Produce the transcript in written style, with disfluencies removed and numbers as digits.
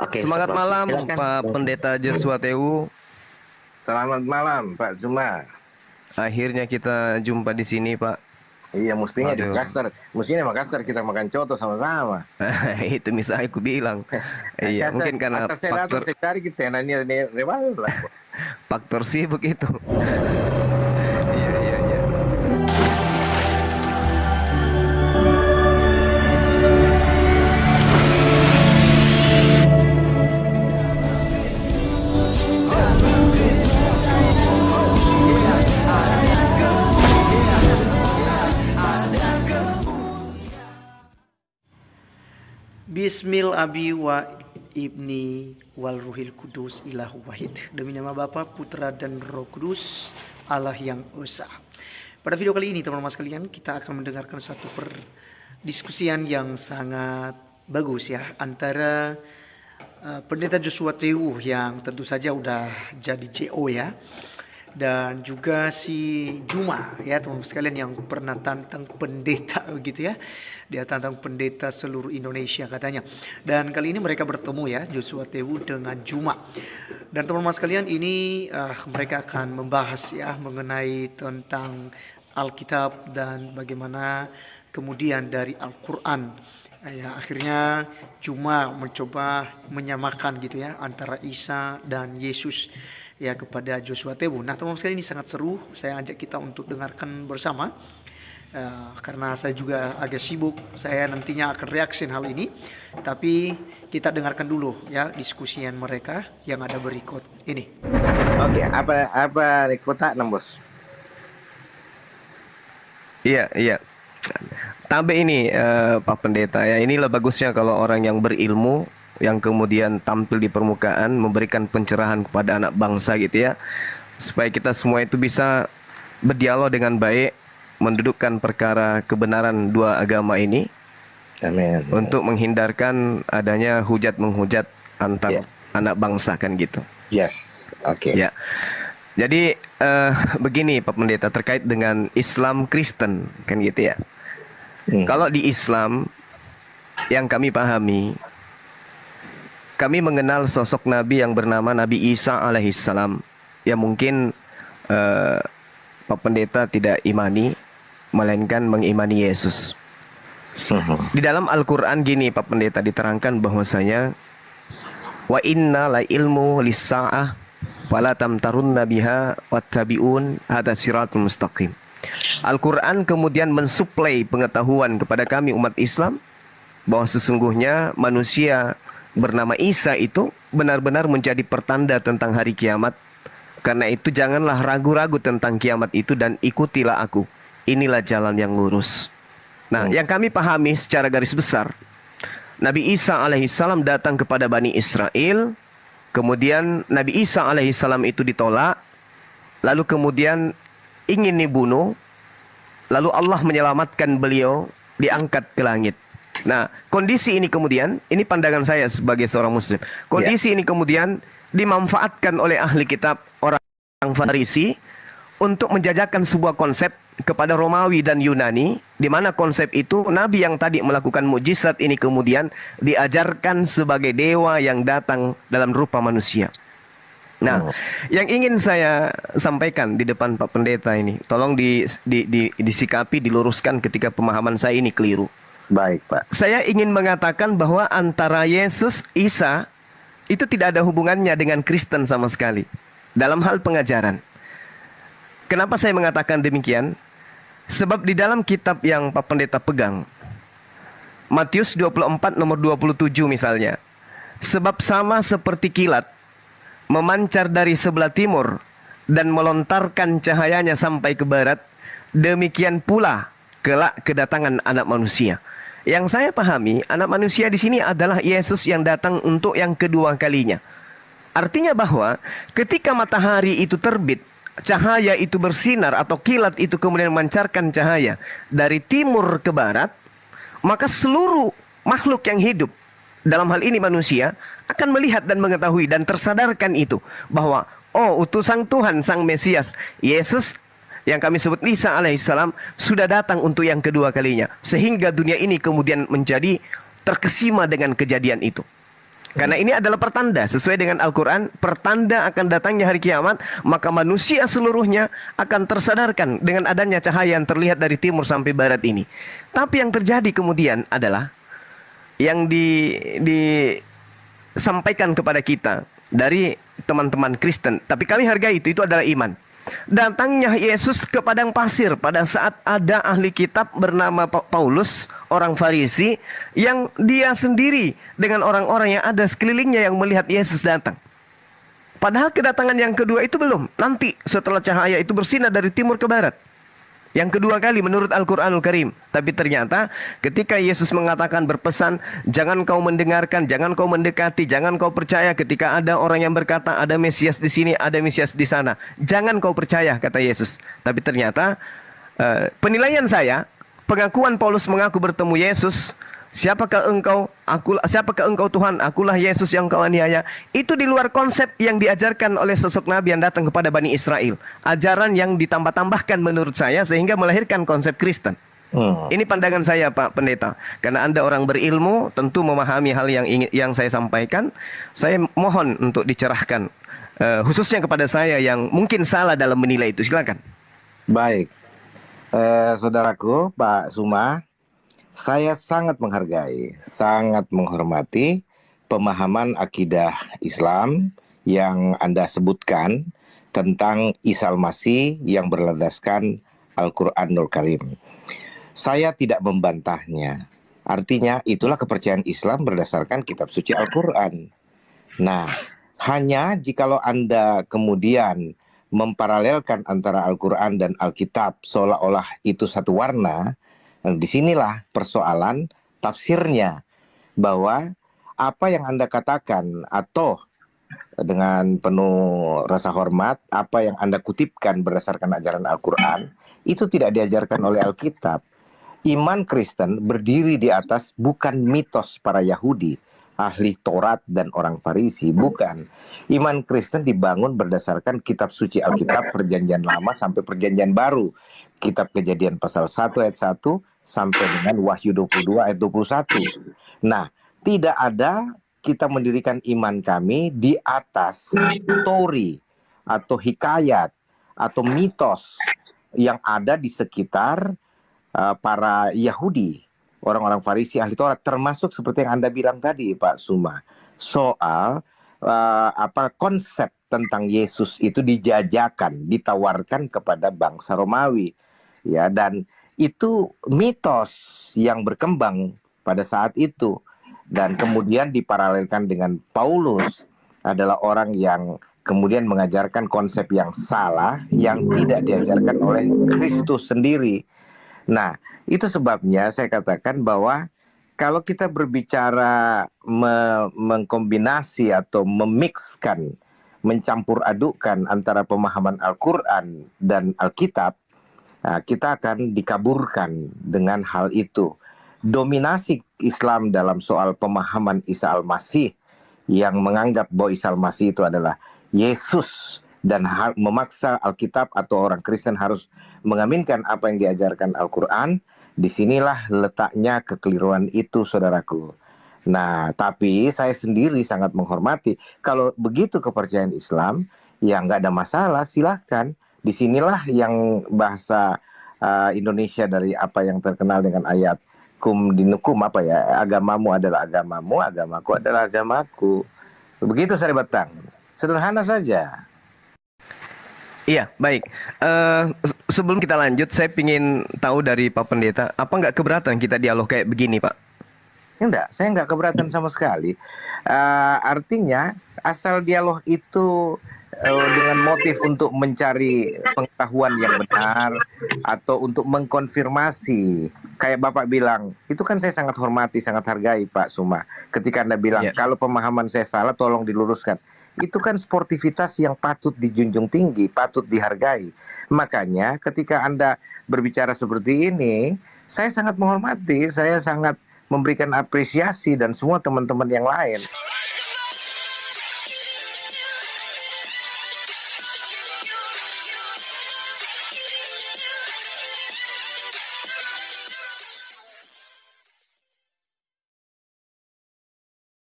Oke, Semangat malam silakan. Pak Pendeta Joshua Tewu. Selamat malam, Pak Zuma. Akhirnya kita jumpa di sini, Pak. Iya, mestinya di Waduh, Makassar. Mestinya di Makassar kita makan coto sama-sama. itu misalnya aku bilang. Iya, Makassar, mungkin karena atas saya datang sekali kita nanya rival lah, bos. faktor sibuk itu. Iya, iya, iya. Bismil abi wa ibni wal ruhil kudus ilahu wahid. Demi nama Bapa, Putra dan Roh Kudus, Allah yang Esa. Pada video kali ini teman-teman sekalian, kita akan mendengarkan satu perdiskusian yang sangat bagus ya, antara Pendeta Joshua Tewu yang tentu saja udah jadi JO ya, dan juga si Juma ya teman-teman sekalian yang pernah tantang pendeta begitu ya. Dia tantang pendeta seluruh Indonesia katanya. Dan kali ini mereka bertemu ya, Joshua Tewu dengan Juma. Dan teman-teman sekalian ini mereka akan membahas ya mengenai tentang Alkitab dan bagaimana kemudian dari Al-Quran. Ya, akhirnya Juma mencoba menyamakan gitu ya antara Isa dan Yesus ya kepada Joshua Tewu. Nah teman-teman sekalian ini sangat seru. Saya ajak kita untuk dengarkan bersama. Karena saya juga agak sibuk, saya nantinya akan reaksi hal ini. Tapi kita dengarkan dulu ya diskusian mereka yang ada berikut ini. Oke, apa kota bos? Iya, iya. Tambah ini Pak Pendeta ya, inilah bagusnya kalau orang yang berilmu yang kemudian tampil di permukaan memberikan pencerahan kepada anak bangsa gitu ya, supaya kita semua itu bisa berdialog dengan baik, mendudukkan perkara kebenaran dua agama ini. Amin. Untuk menghindarkan adanya hujat menghujat antar anak bangsa kan gitu. Yes, oke. Ya. Jadi begini Pak Pendeta, terkait dengan Islam Kristen kan gitu ya. Kalau di Islam yang kami pahami, kami mengenal sosok Nabi yang bernama Nabi Isa alaihissalam, yang mungkin Pak Pendeta tidak imani, melainkan mengimani Yesus. Di dalam Al-Quran gini Pak Pendeta diterangkan bahwasanya wa inna la ilmu lis-sa'ah wala tamtarunna biha wattabi'un hada siratul mustaqim. Al-Quran kemudian mensuplai pengetahuan kepada kami umat Islam bahwa sesungguhnya manusia bernama Isa itu benar-benar menjadi pertanda tentang hari kiamat. Karena itu janganlah ragu-ragu tentang kiamat itu dan ikutilah aku. Inilah jalan yang lurus. Nah, yang kami pahami secara garis besar, Nabi Isa alaihissalam datang kepada Bani Israel. Kemudian Nabi Isa alaihissalam itu ditolak. Lalu kemudian ingin dibunuh. Lalu Allah menyelamatkan beliau, diangkat ke langit. Nah, kondisi ini kemudian, ini pandangan saya sebagai seorang muslim. Kondisi ini kemudian dimanfaatkan oleh ahli kitab, orang Farisi, untuk menjajakan sebuah konsep kepada Romawi dan Yunani, di mana konsep itu Nabi yang tadi melakukan mukjizat ini kemudian diajarkan sebagai dewa yang datang dalam rupa manusia. Nah, yang ingin saya sampaikan di depan Pak Pendeta ini, tolong disikapi, diluruskan ketika pemahaman saya ini keliru. Baik, Pak. Saya ingin mengatakan bahwa antara Yesus, Isa, itu tidak ada hubungannya dengan Kristen sama sekali dalam hal pengajaran. Kenapa saya mengatakan demikian? Sebab di dalam kitab yang Pak Pendeta pegang, Matius 24 nomor 27 misalnya, sebab sama seperti kilat memancar dari sebelah timur dan melontarkan cahayanya sampai ke barat, demikian pula kelak kedatangan anak manusia. Yang saya pahami, anak manusia di sini adalah Yesus yang datang untuk yang kedua kalinya. Artinya bahwa ketika matahari itu terbit, cahaya itu bersinar atau kilat itu kemudian memancarkan cahaya dari timur ke barat, maka seluruh makhluk yang hidup, dalam hal ini manusia, akan melihat dan mengetahui dan tersadarkan itu bahwa oh, utusan Tuhan Sang Mesias Yesus yang kami sebut Isa alaihissalam sudah datang untuk yang kedua kalinya, sehingga dunia ini kemudian menjadi terkesima dengan kejadian itu. Karena ini adalah pertanda sesuai dengan Al-Quran, pertanda akan datangnya hari kiamat, maka manusia seluruhnya akan tersadarkan dengan adanya cahaya yang terlihat dari timur sampai barat ini. Tapi yang terjadi kemudian adalah yang disampaikan kepada kita dari teman-teman Kristen, tapi kami hargai itu adalah iman. Datangnya Yesus ke padang pasir pada saat ada ahli kitab bernama Paulus, orang Farisi, yang dia sendiri dengan orang-orang yang ada sekelilingnya yang melihat Yesus datang. Padahal kedatangan yang kedua itu belum. Nanti setelah cahaya itu bersinar dari timur ke barat. Yang kedua kali menurut Al-Quranul Karim. Tapi ternyata ketika Yesus mengatakan, berpesan, jangan kau mendengarkan, jangan kau mendekati, jangan kau percaya ketika ada orang yang berkata ada Mesias di sini, ada Mesias di sana. Jangan kau percaya, kata Yesus. Tapi ternyata penilaian saya, pengakuan Paulus mengaku bertemu Yesus, siapakah engkau? Siapakah engkau Tuhan? Akulah Yesus yang kau aniaya. Itu di luar konsep yang diajarkan oleh sosok Nabi yang datang kepada Bani Israel. Ajaran yang ditambah-tambahkan menurut saya sehingga melahirkan konsep Kristen. Ini pandangan saya, Pak Pendeta. Karena Anda orang berilmu, tentu memahami hal yang saya sampaikan. Saya mohon untuk dicerahkan, khususnya kepada saya yang mungkin salah dalam menilai itu. Silakan. Baik, saudaraku Pak Suma, saya sangat menghargai, sangat menghormati pemahaman akidah Islam yang Anda sebutkan tentang Isa Al-Masih yang berlandaskan Al-Quranul Karim. Saya tidak membantahnya. Artinya itulah kepercayaan Islam berdasarkan kitab suci Al-Quran. Nah, hanya jikalau Anda kemudian memparalelkan antara Al-Quran dan Alkitab seolah-olah itu satu warna, disinilah persoalan tafsirnya, bahwa apa yang Anda katakan atau dengan penuh rasa hormat, apa yang Anda kutipkan berdasarkan ajaran Al-Quran, itu tidak diajarkan oleh Alkitab. Iman Kristen berdiri di atas bukan mitos para Yahudi, ahli Taurat dan orang Farisi, bukan. Iman Kristen dibangun berdasarkan kitab suci Alkitab Perjanjian Lama sampai Perjanjian Baru. Kitab Kejadian pasal 1 ayat 1 sampai dengan Wahyu 22 ayat 21. Nah, tidak ada kita mendirikan iman kami di atas story atau hikayat atau mitos yang ada di sekitar para Yahudi, orang-orang Farisi, ahli Taurat, termasuk seperti yang Anda bilang tadi, Pak Suma, soal konsep tentang Yesus itu dijajakan, ditawarkan kepada bangsa Romawi, ya, dan itu mitos yang berkembang pada saat itu, dan kemudian diparalelkan dengan Paulus adalah orang yang kemudian mengajarkan konsep yang salah yang tidak diajarkan oleh Kristus sendiri. Nah, itu sebabnya saya katakan bahwa kalau kita berbicara mengkombinasi atau memixkan, mencampur adukkan antara pemahaman Al-Quran dan Alkitab, kita akan dikaburkan dengan hal itu. Dominasi Islam dalam soal pemahaman Isa Al-Masih yang menganggap bahwa Isa Al-Masih itu adalah Yesus dan memaksa Alkitab atau orang Kristen harus mengaminkan apa yang diajarkan Al-Quran, disinilah letaknya kekeliruan itu, saudaraku. Nah, tapi saya sendiri sangat menghormati. Kalau begitu kepercayaan Islam, ya nggak ada masalah, silahkan. Disinilah yang bahasa Indonesia dari apa yang terkenal dengan ayat kum dinukum, apa ya, agamamu adalah agamamu, agamaku adalah agamaku. Begitu Sari Batang, sederhana saja. Iya, baik. Sebelum kita lanjut, saya ingin tahu dari Pak Pendeta, apa nggak keberatan kita dialog kayak begini, Pak? Enggak, saya nggak keberatan sama sekali. Artinya, asal dialog itu dengan motif untuk mencari pengetahuan yang benar atau untuk mengkonfirmasi, kayak Bapak bilang, itu kan saya sangat hormati, sangat hargai Pak Suma. Ketika Anda bilang, kalau pemahaman saya salah, tolong diluruskan. Itu kan sportivitas yang patut dijunjung tinggi, patut dihargai. Makanya ketika Anda berbicara seperti ini, saya sangat menghormati, saya sangat memberikan apresiasi dan semua teman-teman yang lain.